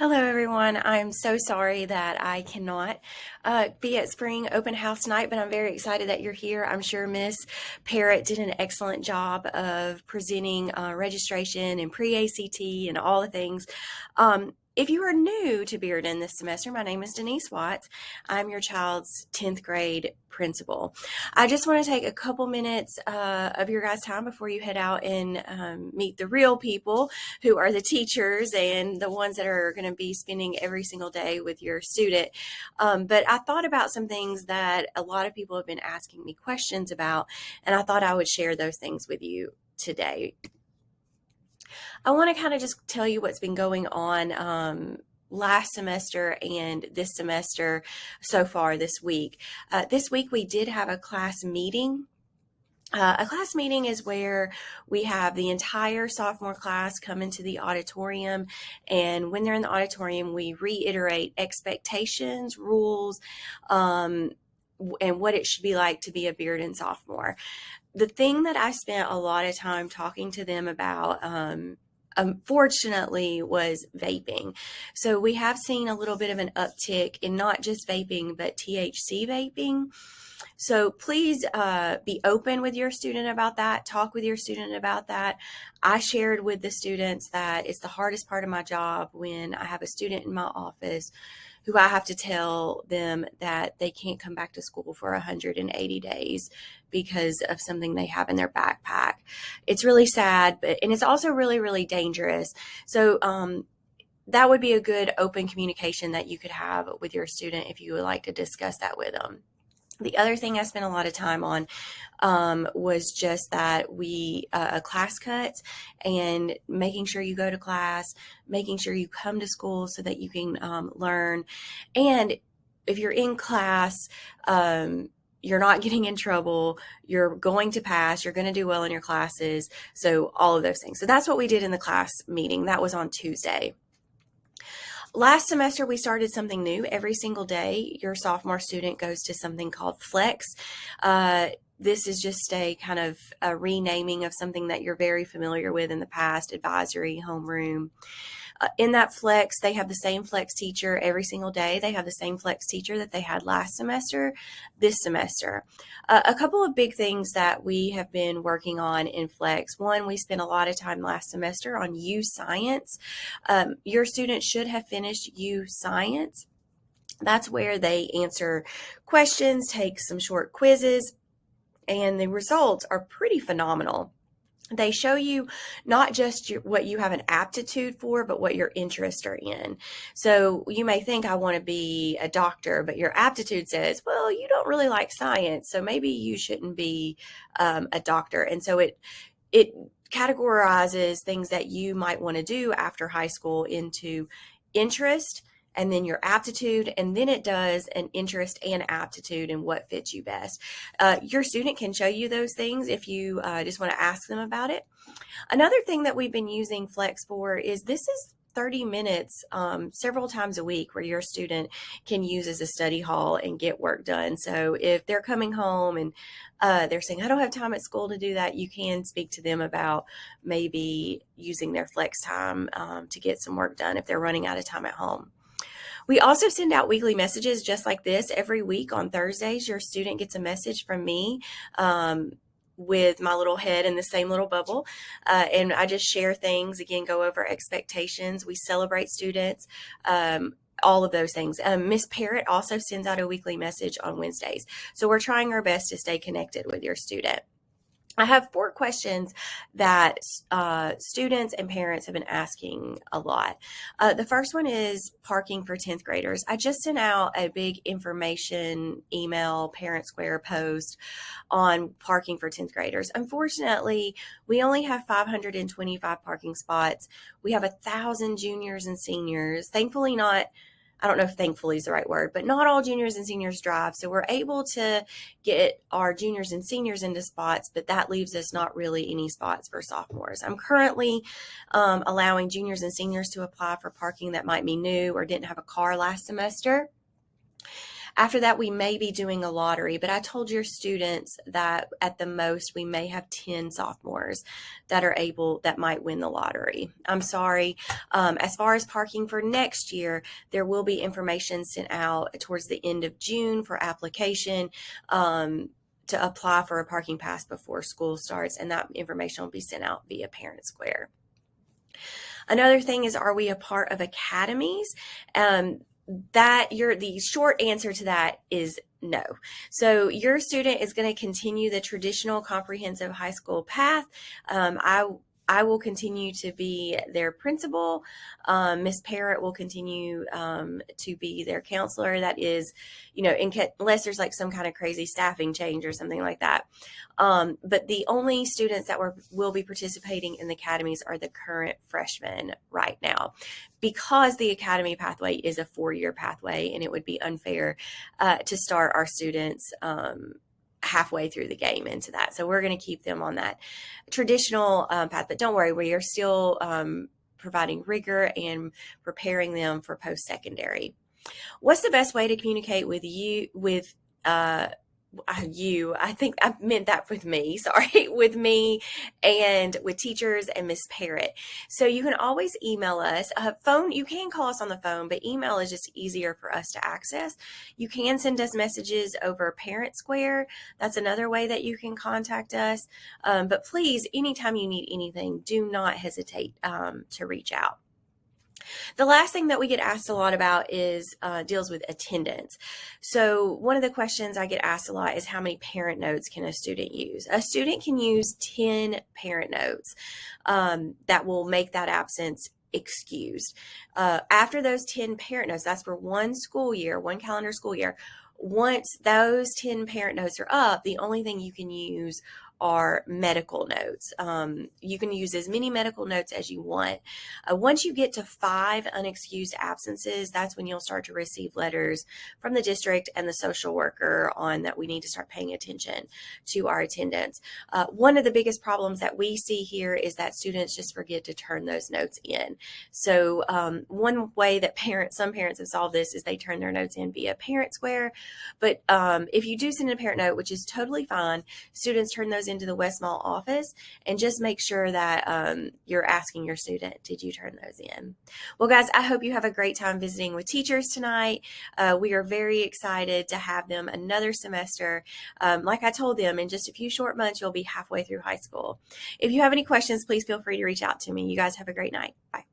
Hello, everyone. I'm so sorry that I cannot be at Spring Open House tonight, but I'm very excited that you're here. I'm sure Miss Parrott did an excellent job of presenting registration and pre-ACT and all the things. If you are new to Bearden this semester, my name is Denise Watts. I'm your child's 10th grade principal. I just want to take a couple minutes of your guys' time before you head out and meet the real people who are the teachers and the ones that are going to be spending every single day with your student. But I thought about some things that a lot of people have been asking me questions about, and I thought I would share those things with you today. I want to kind of just tell you what's been going on last semester and this semester so far this week. This week we did have a class meeting. A class meeting is where we have the entire sophomore class come into the auditorium, and when they're in the auditorium, we reiterate expectations, rules, and what it should be like to be a Bearden sophomore. The thing that I spent a lot of time talking to them about, unfortunately, was vaping. So we have seen a little bit of an uptick in not just vaping, but THC vaping. So please be open with your student about that. Talk with your student about that. I shared with the students that it's the hardest part of my job when I have a student in my office who I have to tell them that they can't come back to school for 180 days because of something they have in their backpack. It's really sad, and it's also really, really dangerous. So that would be a good open communication that you could have with your student if you would like to discuss that with them. The other thing I spent a lot of time on was just that we class cuts and making sure you go to class, making sure you come to school so that you can learn. And if you're in class, you're not getting in trouble, you're going to pass, you're going to do well in your classes. So all of those things. So that's what we did in the class meeting. That was on Tuesday. Last semester, we started something new. Every single day, your sophomore student goes to something called Flex. This is just a kind of a renaming of something that you're very familiar with in the past, advisory, homeroom. In that Flex, they have the same Flex teacher every single day. They have the same Flex teacher that they had last semester, this semester. A couple of big things that we have been working on in Flex. One, we spent a lot of time last semester on U Science. Your students should have finished U Science. That's where they answer questions, take some short quizzes, and the results are pretty phenomenal. They show you not just what you have an aptitude for, but what your interests are in. So you may think, I want to be a doctor, but your aptitude says, well, you don't really like science, so maybe you shouldn't be a doctor. And so it categorizes things that you might want to do after high school into interest, and then your aptitude, and then it does an interest and aptitude and what fits you best. Your student can show you those things if you just want to ask them about it. Another thing that we've been using Flex for is this is 30 minutes several times a week where your student can use as a study hall and get work done. So if they're coming home and they're saying, I don't have time at school to do that, you can speak to them about maybe using their Flex time to get some work done if they're running out of time at home. We also send out weekly messages just like this every week on Thursdays. Your student gets a message from me with my little head in the same little bubble. And I just share things, again, go over expectations. We celebrate students, all of those things. Miss Parrott also sends out a weekly message on Wednesdays. So we're trying our best to stay connected with your student. I have 4 questions that students and parents have been asking a lot. The first one is parking for 10th graders. I just sent out a big information email, Parent Square post on parking for 10th graders. Unfortunately, we only have 525 parking spots. We have 1,000 juniors and seniors. Thankfully not, I don't know if thankfully is the right word, but not all juniors and seniors drive. So we're able to get our juniors and seniors into spots, but that leaves us not really any spots for sophomores. I'm currently allowing juniors and seniors to apply for parking that might be new or didn't have a car last semester. After that, we may be doing a lottery, but I told your students that at the most we may have 10 sophomores that might win the lottery. I'm sorry. As far as parking for next year, there will be information sent out towards the end of June for application. To apply for a parking pass before school starts, and that information will be sent out via Parent Square. Another thing is, are we a part of academies? The short answer to that is no. So your student is going to continue the traditional comprehensive high school path. I will continue to be their principal. Miss Parrott will continue to be their counselor. That is, unless there's like some kind of crazy staffing change or something like that. But the only students that will be participating in the academies are the current freshmen right now, because the academy pathway is a 4-year pathway, and it would be unfair to start our students halfway through the game into that. So we're going to keep them on that traditional path, but don't worry, we are still providing rigor and preparing them for post-secondary. What's the best way to communicate with you, I think I meant that with me, sorry, with me and with teachers and Miss Parrott. So you can always email us. Phone, you can call us on the phone, but email is just easier for us to access. You can send us messages over Parent Square. That's another way that you can contact us. But please, anytime you need anything, do not hesitate to reach out. The last thing that we get asked a lot about is deals with attendance. So one of the questions I get asked a lot is, how many parent notes can a student use? A student can use 10 parent notes that will make that absence excused. After those 10 parent notes, that's for one school year, one calendar school year. Once those 10 parent notes are up, the only thing you can use are medical notes. You can use as many medical notes as you want. Once you get to 5 unexcused absences, that's when you'll start to receive letters from the district and the social worker on that we need to start paying attention to our attendance. One of the biggest problems that we see here is that students just forget to turn those notes in. So one way that some parents have solved this is they turn their notes in via Parent Square. But if you do send in a parent note, which is totally fine, students turn those into the West Mall office, and just make sure that you're asking your student, did you turn those in? Well, guys, I hope you have a great time visiting with teachers tonight. We are very excited to have them another semester. Like I told them, in just a few short months, you'll be halfway through high school. If you have any questions, please feel free to reach out to me. You guys have a great night. Bye.